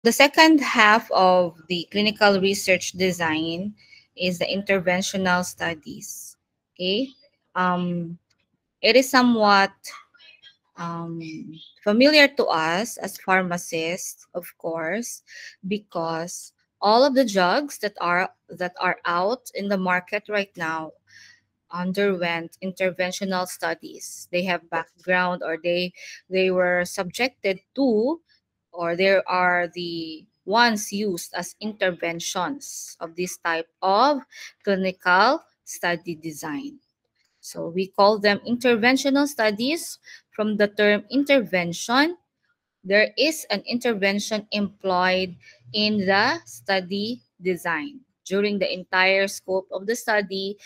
The second half of the clinical research design is the interventional studies. Okay, um, it is somewhat um, familiar to us as pharmacists, of course, because all of the drugs that are out in the market right now underwent interventional studies. They have background, or they were subjected to, or there are the ones used as interventions of this type of clinical study design. So we call them interventional studies from the term intervention. There is an intervention employed in the study design. During the entire scope of the study,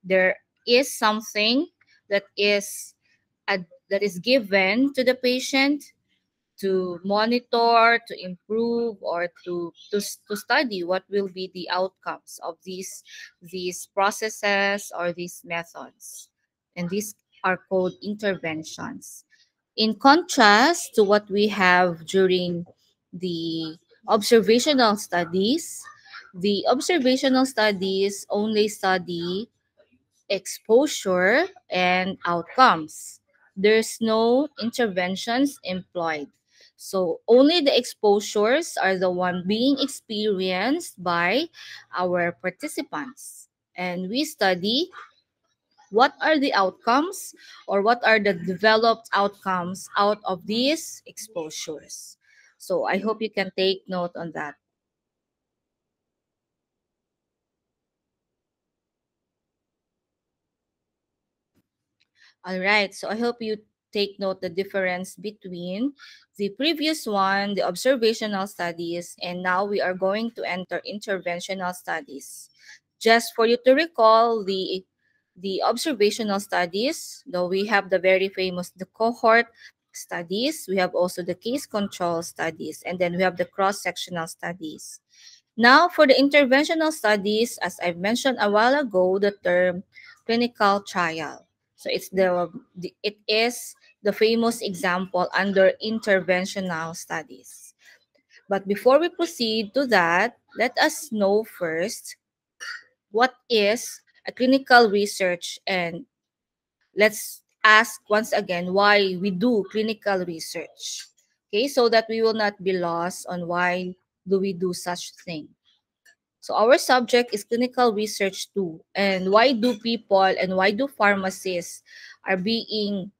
there is something that is that is given to the patient to monitor, to improve, or to study what will be the outcomes of these processes or these methods. And these are called interventions. In contrast to what we have during the observational studies, the observational studies only study exposure and outcomes. There's no interventions employed. So only the exposures are the one being experienced by our participants. And we study what are the outcomes, or what are the developed outcomes out of these exposures. So I hope you can take note on that. All right, so I hope you take note the difference between the previous one, the observational studies, and now we are going to enter interventional studies. Just for you to recall the observational studies, though we have the very famous the cohort studies, we have also the case control studies, and then we have the cross-sectional studies. Now, for the interventional studies, as I mentioned a while ago, the term clinical trial. So it is the famous example under interventional studies. But before we proceed to that, let us know first what is a clinical research, and let's ask once again why we do clinical research. Okay, so that we will not be lost on why do we do such thing. So our subject is clinical research too. And why do people and why do pharmacists are being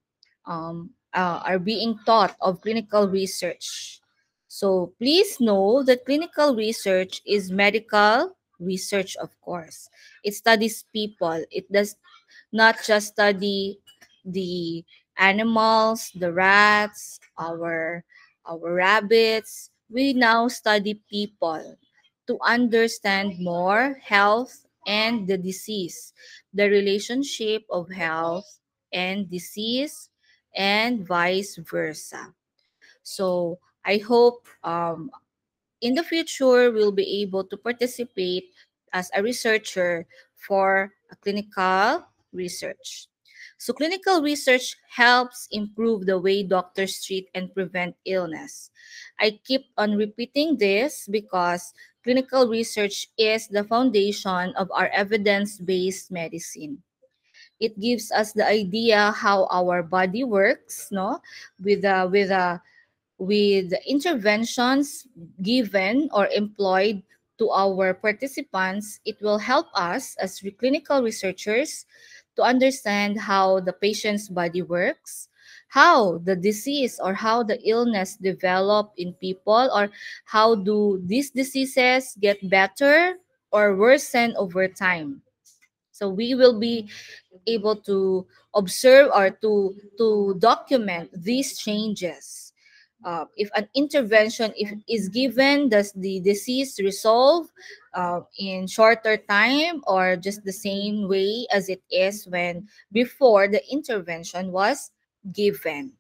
taught of clinical research? So please know that clinical research is medical research, of course. It studies people. It does not just study the animals, the rats, our rabbits. We now study people to understand more health and the disease, the relationship of health and disease, and vice versa. So I hope in the future we'll be able to participate as a researcher for a clinical research. So clinical research helps improve the way doctors treat and prevent illness. I keep on repeating this because clinical research is the foundation of our evidence-based medicine. It gives us the idea how our body works, no, with the interventions given or employed to our participants. It will help us as clinical researchers to understand how the patient's body works, how the disease or how the illness develop in people, or how do these diseases get better or worsen over time. So we will be able to observe or to document these changes. If an intervention is given, does the disease resolve in shorter time, or just the same way as it is when before the intervention was given?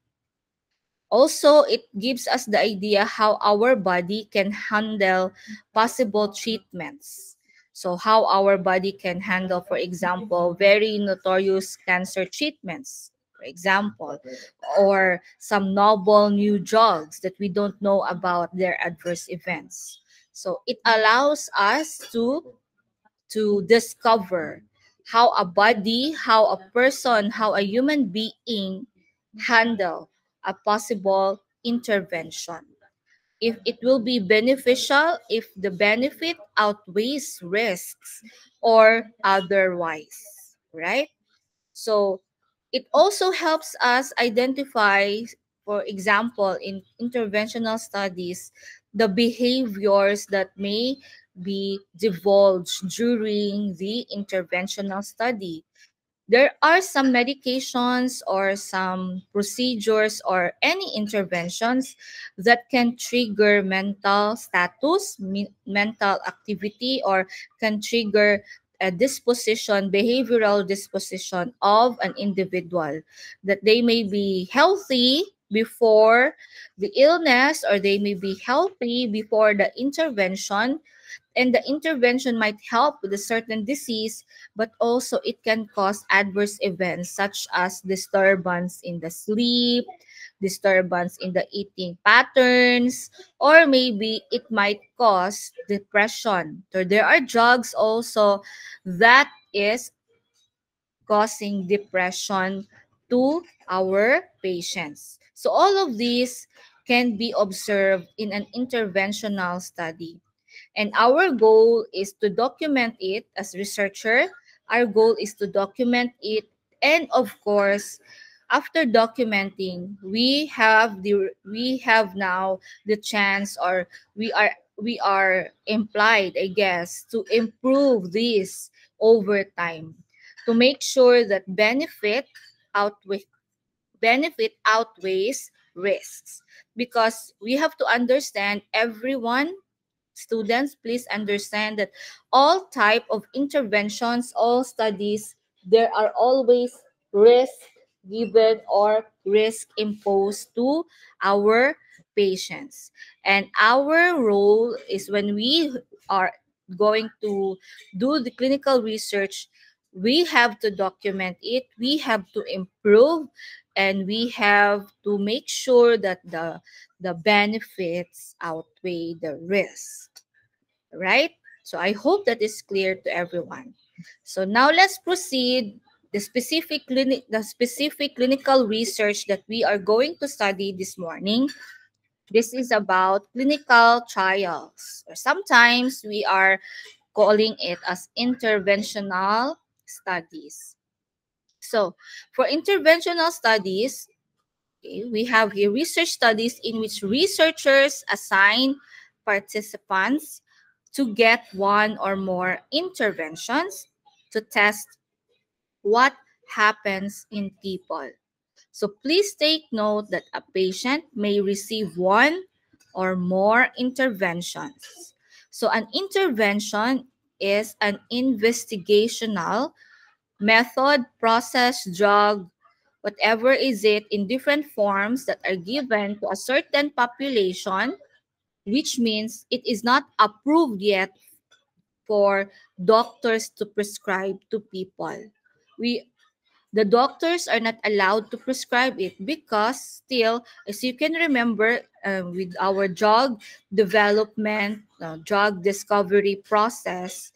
Also, it gives us the idea how our body can handle possible treatments. So, how our body can handle, for example, very notorious cancer treatments, for example, or some novel new drugs that we don't know about their adverse events. So it allows us to discover how a body, how a person, how a human being handle a possible intervention. If it will be beneficial, if the benefit outweighs risks or otherwise, right? So it also helps us identify, for example, in interventional studies, the behaviors that may be divulged during the interventional study. There are some medications or some procedures or any interventions that can trigger mental status, mental activity, or can trigger a disposition, behavioral disposition of an individual, that they may be healthy before the illness or they may be healthy before the intervention, and the intervention might help with a certain disease, but also it can cause adverse events such as disturbance in the sleep, disturbance in the eating patterns, or maybe it might cause depression. So there are drugs also that is causing depression to our patients. So all of these can be observed in an interventional study. And our goal is to document it as researcher. Our goal is to document it. And of course, after documenting, we have now the chance, or we are implied, I guess, to improve this over time, to make sure that benefit outweighs risks, because we have to understand, everyone, students, please understand that all type of interventions, all studies, there are always risk given or risk imposed to our patients. And our role is, when we are going to do the clinical research, we have to document it, we have to improve, and we have to make sure that the benefits outweigh the risk, right? So I hope that is clear to everyone. So now let's proceed. The specific clinical research that we are going to study this morning, this is about clinical trials, or sometimes we are calling it as interventional studies. So for interventional studies, okay, we have here research studies in which researchers assign participants to get one or more interventions to test what happens in people. So please take note that a patient may receive one or more interventions. So an intervention is an investigational method, process, drug, whatever is it, in different forms that are given to a certain population, which means it is not approved yet for doctors to prescribe to people. We the doctors are not allowed to prescribe it, because still, as you can remember, with our drug development, drug discovery process,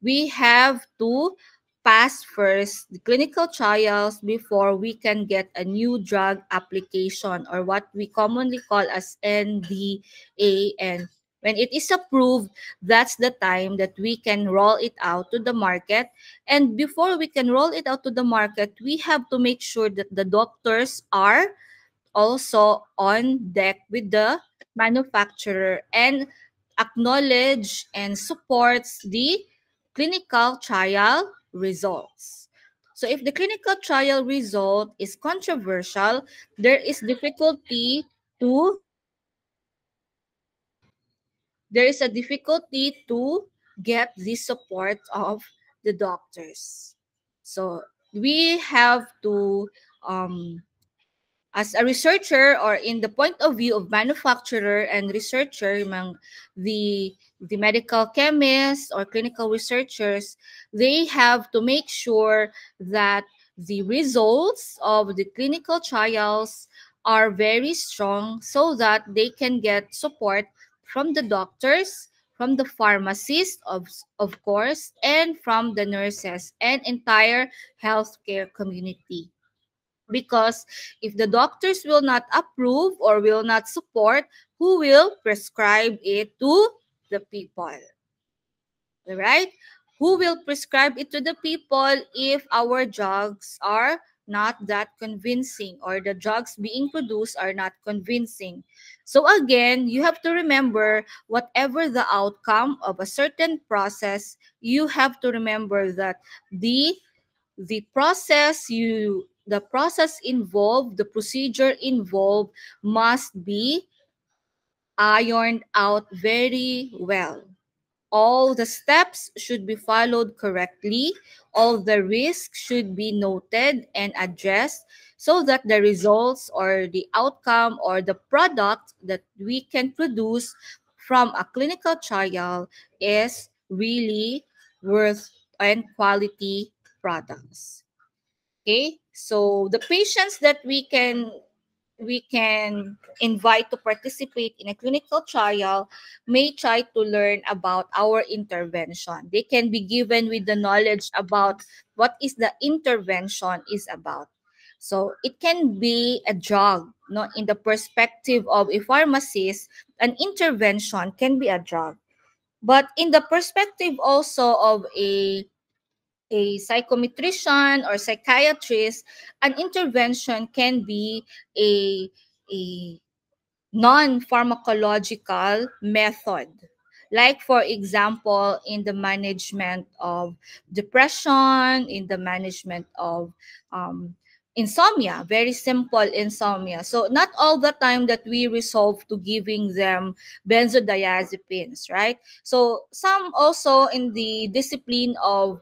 we have to pass first the clinical trials before we can get a new drug application, or what we commonly call as NDA. And when it is approved, that's the time that we can roll it out to the market. And before we can roll it out to the market, we have to make sure that the doctors are also on deck with the manufacturer and acknowledge and supports the clinical trial results. So if the clinical trial result is controversial, there is to a difficulty to get the support of the doctors. So we have to, as a researcher, or in the point of view of manufacturer and researcher, the medical chemists or clinical researchers, they have to make sure that the results of the clinical trials are very strong so that they can get support from the doctors, from the pharmacists, of course, and from the nurses and entire healthcare community. Because if the doctors will not approve or will not support, who will prescribe it to the people? Right? Who will prescribe it to the people if our drugs are not that convincing, or the drugs being produced are not convincing? So again, you have to remember, whatever the outcome of a certain process, you have to remember that the process involved, the procedure involved must be ironed out very well. All the steps should be followed correctly. All the risks should be noted and addressed so that the results or the outcome or the product that we can produce from a clinical trial is really worth and quality products. Okay, so the patients that we can invite to participate in a clinical trial may try to learn about our intervention. They can be given with the knowledge about what is the intervention is about. So it can be a drug. No, in the perspective of a pharmacist, an intervention can be a drug. But in the perspective also of a psychometrician or psychiatrist, an intervention can be a non-pharmacological method. Like, for example, in the management of depression, in the management of insomnia, very simple insomnia. So not all the time that we resolve to giving them benzodiazepines, right? So some also in the discipline of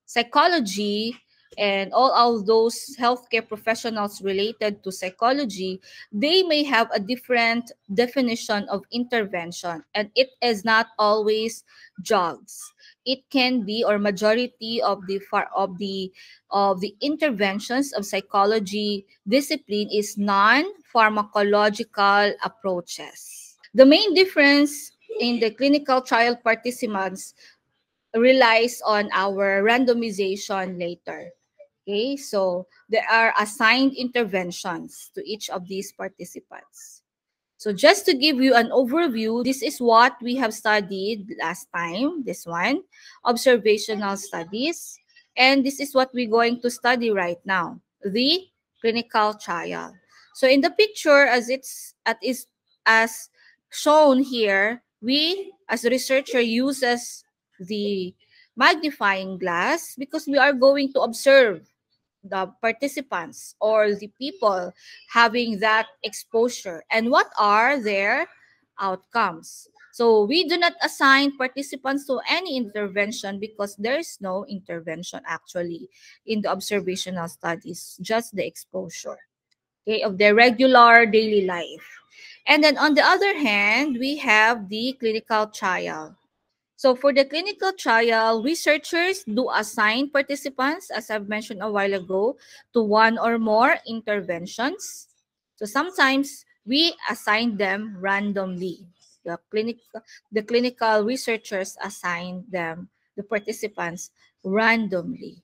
psychology and all of those healthcare professionals related to psychology, they may have a different definition of intervention, and it is not always drugs. It can be, or majority of the interventions of psychology discipline is non-pharmacological approaches. The main difference in the clinical trial participants relies on our randomization later. Okay, so there are assigned interventions to each of these participants. So just to give you an overview, this is what we have studied last time, this one, observational studies. And this is what we're going to study right now, the clinical trial. So in the picture, as shown here, we as a researcher uses the magnifying glass because we are going to observe the participants or the people having that exposure and what are their outcomes. So we do not assign participants to any intervention because there is no intervention actually in the observational studies, just the exposure, okay, of their regular daily life. And then on the other hand, we have the clinical trial. So for the clinical trial, researchers do assign participants, as I've mentioned a while ago, to one or more interventions. So sometimes we assign them randomly. The clinical researchers assign them, the participants, randomly.